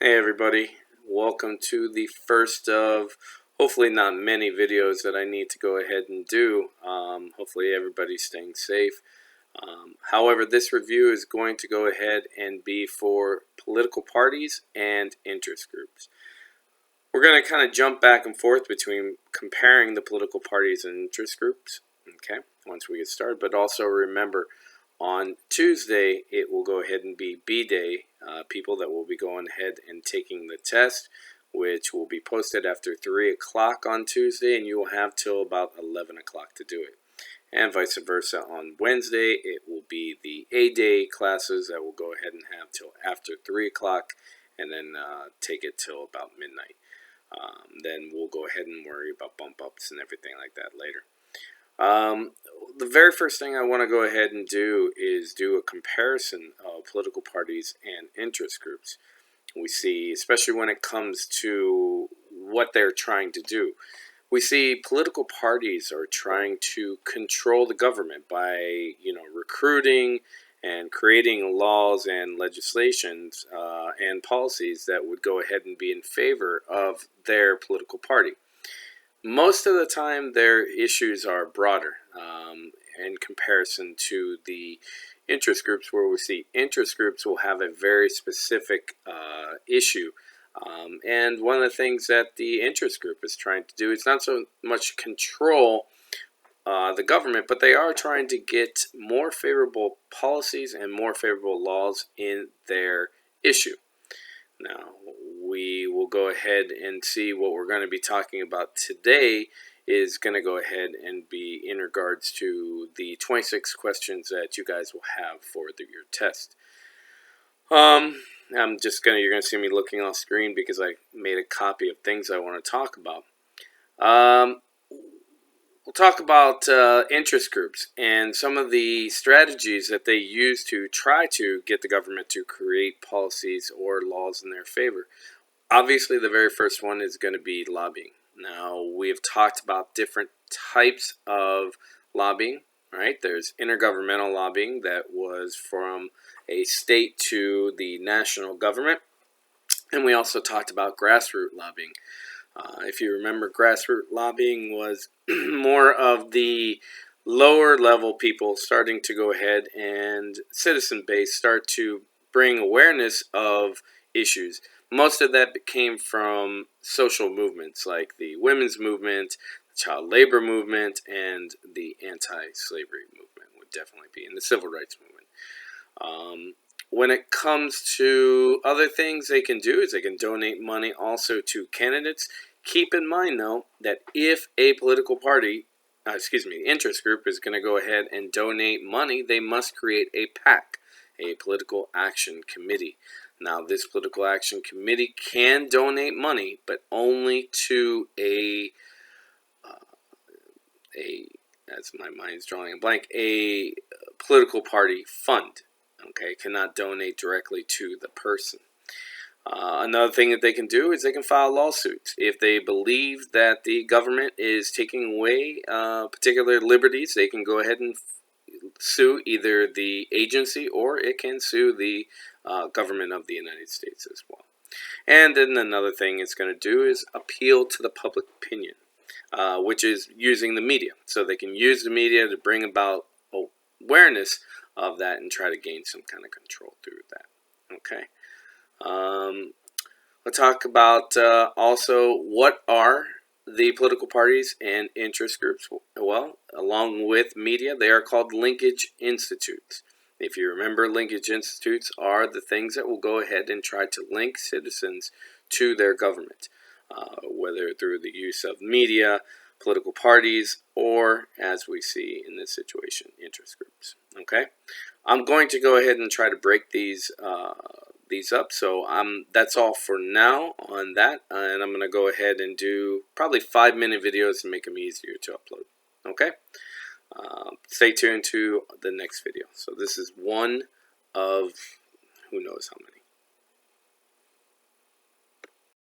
Hey everybody, welcome to the first of hopefully not many videos that I need to go ahead and do. Hopefully everybody's staying safe. However, this review is going to go ahead and be for political parties and interest groups. We're going to kind of jump back and forth between comparing the political parties and interest groups, okay, once we get started. But also remember, on Tuesday, it will go ahead and be B-Day, people that will be going ahead and taking the test, which will be posted after 3 o'clock on Tuesday, and you will have till about 11 o'clock to do it. And vice versa, on Wednesday, it will be the A-Day classes that will go ahead and have till after 3 o'clock, and then take it till about midnight. Then we'll go ahead and worry about bump ups and everything like that later. The very first thing I want to go ahead and do is do a comparison of political parties and interest groups. We see, especially when it comes to what they're trying to do, we see political parties are trying to control the government by, recruiting and creating laws and legislations and policies that would go ahead and be in favor of their political party. Most of the time, their issues are broader in comparison to the interest groups, where we see interest groups will have a very specific issue. And one of the things that the interest group is trying to do is not so much control the government, but they are trying to get more favorable policies and more favorable laws in their issue. Now, we will go ahead and see what we're going to be talking about today is going to go ahead and be in regards to the 26 questions that you guys will have for your test. You're going to see me looking off screen because I made a copy of things I want to talk about. We'll talk about interest groups and some of the strategies that they use to try to get the government to create policies or laws in their favor. Obviously, the very first one is going to be lobbying. Now, we have talked about different types of lobbying, right? There's intergovernmental lobbying that was from a state to the national government. And we also talked about grassroots lobbying. If you remember, grassroots lobbying was more of the lower level people starting to go ahead and citizen base start to bring awareness of issues. Most of that came from social movements like the women's movement, the child labor movement, and the anti-slavery movement would definitely be, and the civil rights movement. When it comes to other things they can do is they can donate money also to candidates. Keep in mind, though, that if a political party, interest group is going to go ahead and donate money, they must create a PAC, a political action committee. Now, this political action committee can donate money, but only to as my mind's drawing a blank, a political party fund. Okay, cannot donate directly to the person. Another thing that they can do is they can file lawsuits. If they believe that the government is taking away particular liberties, they can go ahead and sue either the agency or it can sue the government of the United States as well. And then another thing it's going to do is appeal to the public opinion, which is using the media. So they can use the media to bring about awareness of that and try to gain some kind of control through that. Okay. We'll talk about also what are the political parties and interest groups. Well, along with media, they are called linkage institutes. If you remember, linkage institutes are the things that will go ahead and try to link citizens to their government, whether through the use of media, political parties, or, as we see in this situation, interest groups. Okay, I'm going to go ahead and try to break these up. So that's all for now on that, and I'm going to go ahead and do probably 5-minute videos to make them easier to upload. Okay, stay tuned to the next video. So this is one of who knows how many.